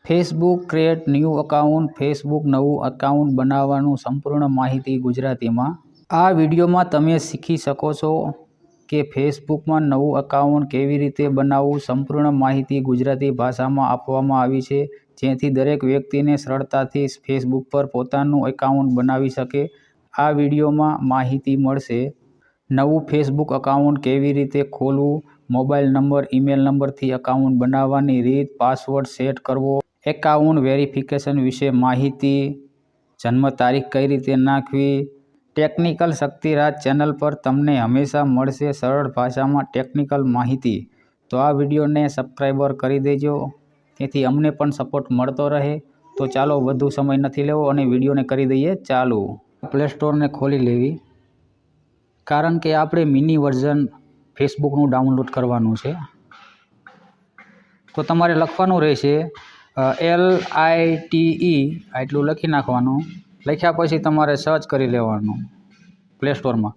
Facebook create new account Facebook નવું account બનાવવાનું સંપૂર્ણ માહિતી ગુજરાતીમાં। આ વિડીયોમાં તમે શીખી શકો છો કે ફેસબુકમાં નવું અકાઉન્ટ કેવી રીતે બનાવવું। સંપૂર્ણ માહિતી ગુજરાતી ભાષામાં આપવામાં આવી છે, જેથી દરેક વ્યક્તિને સરળતાથી ફેસબુક પર પોતાનું એકાઉન્ટ બનાવી શકે। આ વિડીયોમાં માહિતી મળશે નવું ફેસબુક અકાઉન્ટ કેવી રીતે ખોલવું, મોબાઈલ નંબર, ઈમેલ નંબરથી અકાઉન્ટ બનાવવાની રીત, પાસવર્ડ સેટ કરવો, એકાઉન્ટ વેરિફિકેશન વિશે માહિતી, જન્મ તારીખ કઈ રીતે નાખવી। ટેકનિકલ શક્તિરાજ ચેનલ પર તમને હંમેશા મળશે સરળ ભાષામાં ટેકનિકલ માહિતી, તો આ વિડીયોને સબસ્ક્રાઈબર કરી દેજો, તેથી અમને પણ સપોર્ટ મળતો રહે। તો ચાલો વધુ સમય નથી લેવો અને વિડીયોને કરી દઈએ ચાલુ। પ્લે સ્ટોરને ખોલી લેવી, કારણ કે આપણે મિની વર્ઝન ફેસબુકનું ડાઉનલોડ કરવાનું છે। તો તમારે લખવાનું રહેશે LITE આટલું લખી નાખવાનું। લખ્યા પછી તમારે સર્ચ કરી લેવાનું પ્લે સ્ટોરમાં।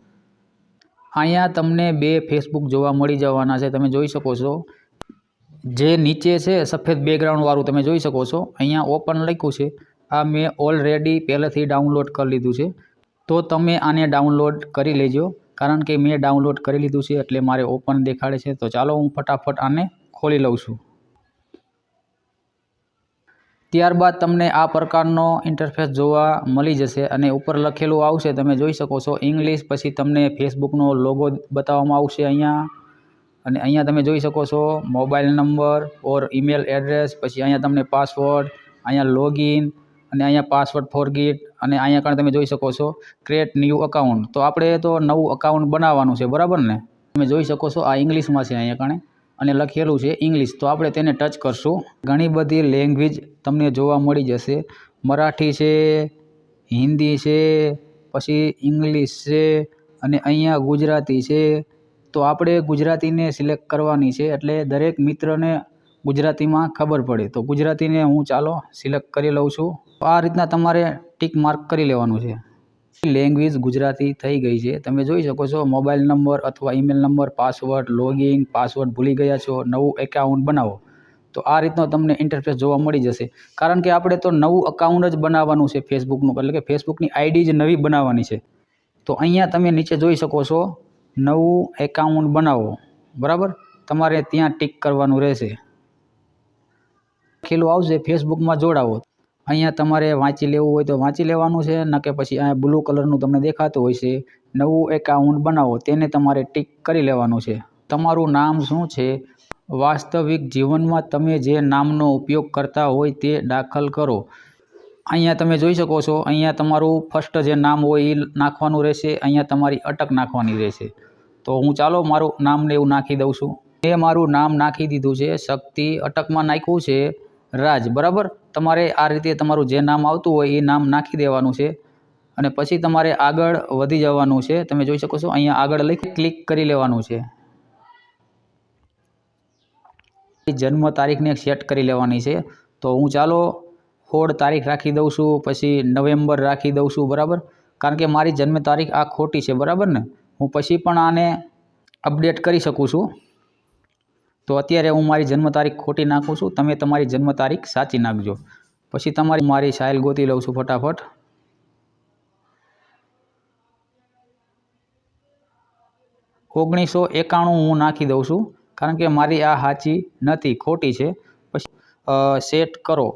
અહીંયા તમને બે ફેસબુક જોવા મળી જવાના છે, તમે જોઈ શકો છો। જે નીચે છે સફેદ બેકગ્રાઉન્ડવાળું તમે જોઈ શકો છો, અહીંયા ઓપન લખ્યું છે, આ મેં ઓલરેડી પહેલેથી ડાઉનલોડ કરી લીધું છે। તો તમે આને ડાઉનલોડ કરી લેજો, કારણ કે મેં ડાઉનલોડ કરી લીધું છે એટલે મારે ઓપન દેખાડે છે। તો ચાલો હું ફટાફટ આને ખોલી લઉં છું। ત્યારબાદ તમને આ પ્રકારનો ઇન્ટરફેસ જોવા મળી જશે અને ઉપર લખેલું આવશે, તમે જોઈ શકો છો ઇંગ્લિશ। પછી તમને ફેસબુકનો લોગો બતાવવામાં આવશે અહીંયા, અને અહીંયા તમે જોઈ શકો છો મોબાઈલ નંબર ઓર ઈમેલ એડ્રેસ। પછી અહીંયા તમને પાસવર્ડ, અહીંયા લોગિન, અને અહીંયા પાસવર્ડ ફોરગેટ, અને અહીંયા પણ તમે જોઈ શકો છો ક્રિએટ ન્યૂ અકાઉન્ટ। તો આપણે તો નવું અકાઉન્ટ બનાવવાનું છે, બરાબર ને? તમે જોઈ શકો છો આ ઇંગ્લિશમાં છે અહીંયા કણે, અને લખેલું છે ઇંગ્લિશ, તો આપણે તેને ટચ કરશું। ઘણી બધી લેંગ્વેજ તમને જોવા મળી જશે, મરાઠી છે, હિન્દી છે, પછી ઇંગ્લિશ છે, અને અહીંયા ગુજરાતી છે। તો આપણે ગુજરાતીને સિલેક્ટ કરવાની છે, એટલે દરેક મિત્રને ગુજરાતીમાં ખબર પડે। તો ગુજરાતીને હું ચાલો સિલેક્ટ કરી લઉં છું। આ રીતના તમારે ટિક માર્ક કરી લેવાનું છે। લેંગ્વેજ ગુજરાતી થઈ ગઈ છે, તમે જોઈ શકો છો। મોબાઈલ નંબર અથવા email number, password, login, password ભૂલી ગયા છો, નવું એકાઉન્ટ બનાવો। તો આ રીતનો તમને ઇન્ટરફેસ જોવા મળી જશે, કારણ કે આપણે તો નવું અકાઉન્ટ જ બનાવવાનું છે ફેસબુકનું, એટલે કે ફેસબુકની આઈડી જ નવી બનાવવાની છે। તો અહીંયા તમે નીચે જોઈ શકો છો નવું એકાઉન્ટ બનાવો, બરાબર? તમારે ત્યાં ટિક કરવાનું રહેશે, લખેલું આવશે ફેસબુકમાં જોડાવો। અહીંયા તમારે વાંચી લેવું હોય તો વાંચી લેવાનું છે, ન કે પછી અહીંયા બ્લુ કલરનું તમને દેખાતું હોય છે નવું એકાઉન્ટ બનાવો, તેને તમારે ટિક કરી લેવાનું છે। તમારું નામ શું છે? વાસ્તવિક જીવનમાં તમે જે નામનો ઉપયોગ કરતા હોય તે દાખલ કરો। અહીંયા તમે જોઈ શકો છો, અહીંયા તમારું ફર્સ્ટ જે નામ હોય એ નાખવાનું રહેશે, અહીંયા તમારી અટક નાખવાની રહેશે। તો હું ચાલો મારું નામને એવું નાખી દઉં છું। મેં મારું નામ નાખી દીધું છે શક્તિ, અટકમાં નાખ્યું છે રાજ, બરાબર? તમારે આ રીતે તમારું જે નામ આવતું હોય એ નામ નાખી દેવાનું છે, અને પછી તમારે આગળ વધી જવાનું છે। તમે જોઈ શકો છો અહીંયા આગળ લખી ક્લિક કરી લેવાનું છે। જન્મ તારીખને સેટ કરી લેવાની છે, તો હું ચાલો 16 તારીખ રાખી દઉં છું, પછી નવેમ્બર રાખી દઉં છું, બરાબર? કારણ કે મારી જન્મ તારીખ આ ખોટી છે, બરાબર ને? હું પછી પણ આને અપડેટ કરી શકું છું। તો અત્યારે હું મારી જન્મ તારીખ ખોટી નાખું છું, તમે તમારી જન્મ તારીખ સાચી નાખજો। પછી મારી ફાઇલ ગોતી લઉં છું ફટાફટ। $1991 હું નાખી દઉં છું, કારણ કે મારી આ સાચી નથી, ખોટી છે। પછી સેટ કરો,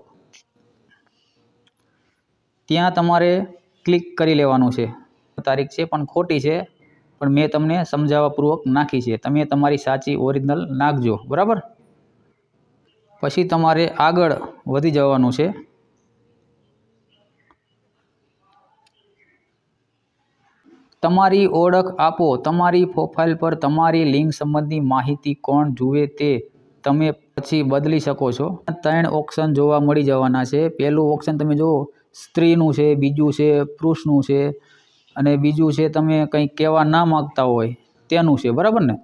ત્યાં તમારે ક્લિક કરી લેવાનું છે। તારીખ છે પણ ખોટી છે, પણ મેં તમને સમજાવવાપૂર્વક નાખી છે, તમે તમારી સાચી ઓરિજિનલ નાખજો, બરાબર? પછી તમારે આગળ વધી જવાનું છે। તમારી ઓળખ આપો, તમારી પ્રોફાઇલ પર તમારી લિંગ સંબંધી માહિતી કોણ જુએ તે તમે પછી બદલી શકો છો। 3 ઓપ્શન જોવા મળી જવાના છે। પહેલું ઓપ્શન તમે જુઓ સ્ત્રીનું છે, બીજું છે પુરુષનું છે, અને બીજું છે તમે કંઈ કહેવા ના માગતા હોય તેનું છે, બરાબર ને?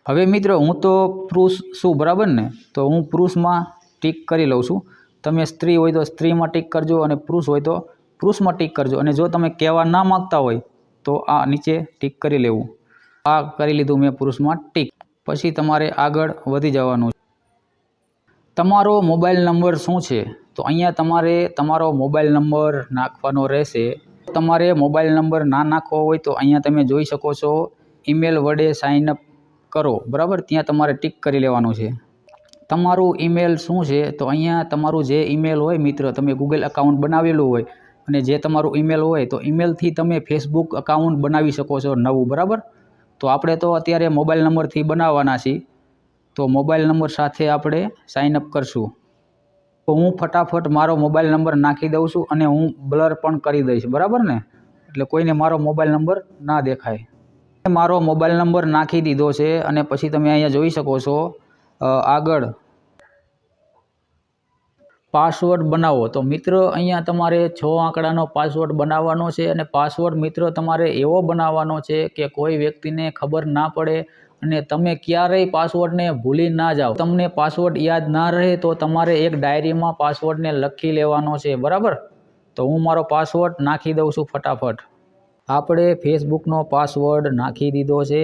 હવે મિત્રો હું તો પુરુષ છું, બરાબર ને? તો હું પુરુષમાં ટિક કરી લઉં છું। તમે સ્ત્રી હોય તો સ્ત્રીમાં ટિક કરજો, અને પુરુષ હોય તો પુરુષમાં ટિક કરજો, અને જો તમે કહેવા ના માગતા હોય તો આ નીચે ટિક કરી લેવું। આ કરી લીધું મેં પુરુષમાં ટિક। પછી તમારે આગળ વધી જવાનું છે। તમારો મોબાઈલ નંબર શું છે? તો અહીંયા તમારે તમારો મોબાઈલ નંબર નાખવાનો રહેશે. તમારે મોબાઈલ નંબર ના નાખવો હોય તો અહીંયા તમે જોઈ શકો છો ઈમેલ વડે સાઇન અપ કરો, બરાબર? ત્યાં તમારે ટિક કરી લેવાનું છે. તમારું ઈમેલ શું છે? તો અહીંયા તમારું જે ઈમેલ હોય મિત્ર, તમે ગૂગલ એકાઉન્ટ બનાવેલું હોય અને જે તમારું ઈમેલ હોય તો ઈમેલથી તમે ફેસબુક એકાઉન્ટ બનાવી શકો છો નવું, બરાબર? તો આપણે તો અત્યારે મોબાઈલ નંબરથી બનાવવાના છીએ, તો મોબાઈલ નંબર સાથે આપણે સાઇન અપ કરશું. તો હું ફટાફટ મારો મોબાઈલ નંબર નાખી દઉં છું અને હું બ્લર પણ કરી દઈશ, બરાબર ને? એટલે કોઈને મારો મોબાઈલ નંબર ના દેખાય. મારો મોબાઈલ નંબર નાખી દીધો છે અને પછી તમે અહીંયા જોઈ શકો છો આગળ પાસવર્ડ બનાવો. તો મિત્ર અહીંયા તમારે 6 આંકડાનો પાસવર્ડ બનાવવાનો છે અને પાસવર્ડ મિત્ર તમારે એવો બનાવવાનો છે કે કોઈ વ્યક્તિને ખબર ના પડે અને તમે ક્યારેય પાસવર્ડને ભૂલી ના જાઓ. તમને પાસવર્ડ યાદ ના રહે તો તમારે એક ડાયરીમાં પાસવર્ડને લખી લેવાનો છે, બરાબર? તો હું મારો પાસવર્ડ નાખી દઉં છું ફટાફટ. આપણે ફેસબુકનો પાસવર્ડ નાખી દીધો છે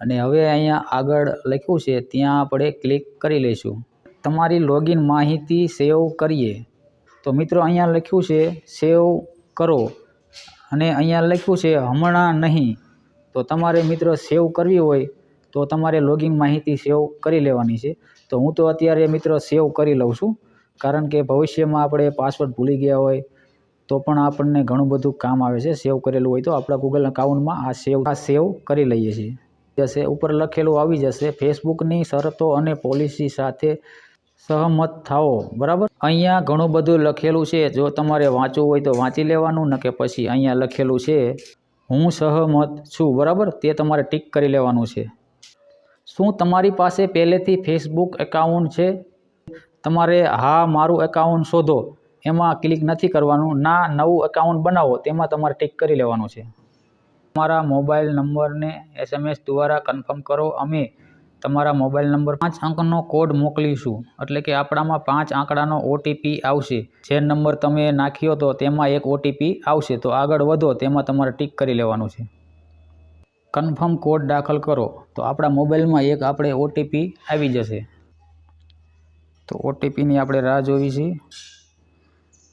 અને હવે અહીંયા આગળ લખ્યું છે ત્યાં આપણે ક્લિક કરી લઈશું. તમારી લોગિન માહિતી સેવ કરીએ. તો મિત્રો અહીંયા લખ્યું છે સેવ કરો અને અહીંયા લખ્યું છે હમણાં નહીં. તો તમારે મિત્રો સેવ કરવી હોય તો તમારે લોગિન માહિતી સેવ કરી લેવાની છે. તો હું તો અત્યારે મિત્રો સેવ કરી લઉં છું, કારણ કે ભવિષ્યમાં આપણે પાસવર્ડ ભૂલી ગયા હોય તો પણ આપણને ઘણું બધું કામ આવે છે. સેવ કરેલું હોય તો આપણા ગૂગલ એકાઉન્ટમાં આ સેવ કરી લઈએ છીએ. જશે ઉપર લખેલું આવી જશે ફેસબુકની શરતો અને પોલિસી સાથે સહમત થાઓ, બરાબર? અહીંયા ઘણું બધું લખેલું છે, જો તમારે વાંચવું હોય તો વાંચી લેવાનું, ન કે પછી અહીંયા લખેલું છે હું સહમત છું, બરાબર? તે તમારે ટિક કરી લેવાનું છે. શું તમારી પાસે પહેલેથી ફેસબુક એકાઉન્ટ છે? તમારે હા મારું એકાઉન્ટ શોધો એમાં ક્લિક નથી કરવાનું. ના નવું એકાઉન્ટ બનાવો તેમાં તમારે ટિક કરી લેવાનું છે. તમારા મોબાઈલ નંબરને SMS દ્વારા કન્ફર્મ કરો. અમે તમારા મોબાઈલ નંબર 5 અંકનો કોડ મોકલીશું, એટલે કે આપણામાં 5 આંકડાનો OTP આવશે. જે નંબર તમે નાખ્યો તો તેમાં એક OTP આવશે, તો આગળ વધો તેમાં તમારે ટિક કરી લેવાનું છે. કન્ફર્મ કોડ દાખલ કરો. તો આપણા મોબાઈલમાં એક આપણે OTP આવી જશે. તો OTPની આપણે રાહ જોવી છે.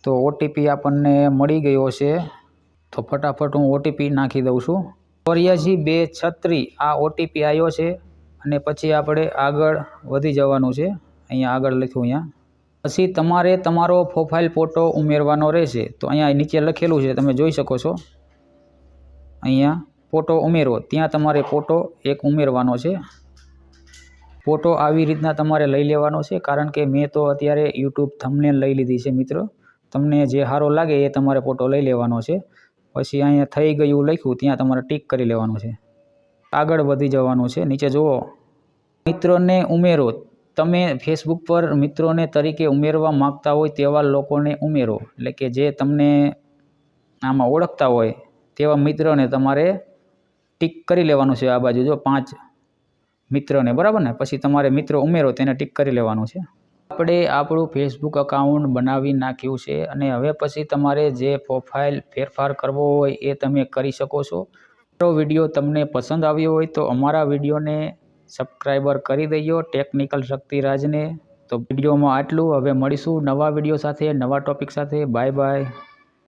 તો OTP આપણને મળી ગયો છે. તો ફટાફટ હું OTP નાખી દઉં છું. 84-236 આ OTP આવ્યો છે અને પછી આપણે આગળ વધી જવાનું છે. અહીંયા આગળ લખ્યું અહીંયા. પછી તમારે તમારો પ્રોફાઇલ ફોટો ઉમેરવાનો રહેશે. તો અહીંયા નીચે લખેલું છે, તમે જોઈ શકો છો. અહીંયા ફોટો ઉમેરો, ત્યાં તમારે ફોટો એક ઉમેરવાનો છે. ફોટો આવી રીતના તમારે લઈ લેવાનો છે, કારણ કે મેં તો અત્યારે YouTube થંબનેલ લઈ લીધી છે મિત્રો. તમને જે સારો લાગે એ તમારે ફોટો લઈ લેવાનો છે. પછી અહીંયા થઈ ગયું લખ્યું ત્યાં તમારે ટિક કરી લેવાનું છે. આગળ વધી જવાનું છે. નીચે જુઓ મિત્રોને ઉમેરો. તમે ફેસબુક પર મિત્રોને તરીકે ઉમેરવા માગતા હોય તેવા લોકોને ઉમેરો, એટલે કે જે તમને આમાં ઓળખતા હોય તેવા મિત્રોને તમારે ટિક કરી લેવાનું છે. આ બાજુ જો 5 મિત્રોને, બરાબર ને? પછી તમારે મિત્રો ઉમેરો તેને ટિક કરી લેવાનું છે. આપણે આપણું ફેસબુક એકાઉન્ટ બનાવી નાખ્યું છે અને હવે પછી તમારે જે પ્રોફાઇલ ફેરફાર કરવો હોય એ તમે કરી શકો છો. અમારો વિડીયો તમને પસંદ આવ્યો હોય તો અમારા વિડીયોને સબસ્ક્રાઈબર કરી દઈએ ટેકનિકલ શક્તિરાજને. તો વિડીયોમાં આટલું. હવે મળીશું નવા વિડીયો સાથે, નવા ટોપિક સાથે. Bye bye.